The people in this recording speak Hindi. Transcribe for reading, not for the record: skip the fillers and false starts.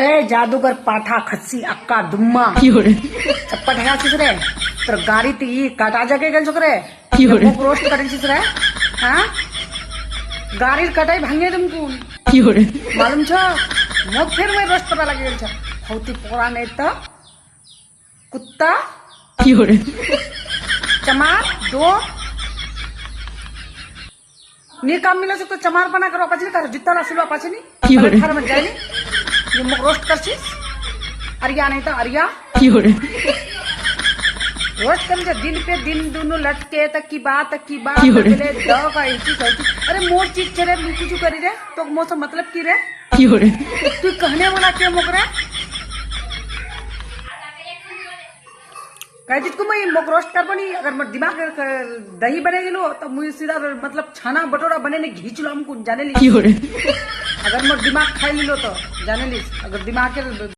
ए जादूगर पाठा खस्सी अक्का दुम्मा चप्पट है रे तर गाड़ी ती काटा जगे गल रे मुख रोस्ट करे रे हाँ गाड़ी कटाई भांगे तुमको मालूम छ मुख फिर मैं रोस्ट पता लगे छ हौती पोरा नहीं तो कुत्ता चमार दो नी काम मिला तो चमार बना करो पाछी कर जितना रसुला पाछी नहीं घर में जाए ये मुख रोस्ट करछिस अरिया नहीं तो अरिया रोस्ट कर दिन पे दिन दोनों लटके तक की बात बोले दो का अरे मोर चीज छे रे कुछ करी रे तो मौसम मतलब की रे तू कहने वाला क्या मुख रे कह चीज को मैं मुख रोस्ट कर बनी अगर मैं दिमाग दही बने लो तो मुझे सीधा मतलब छाना बटोरा बने ने घींच लो हमको जाने ली अगर मैं दिमाग खाई लो तो जाने ली अगर दिमाग के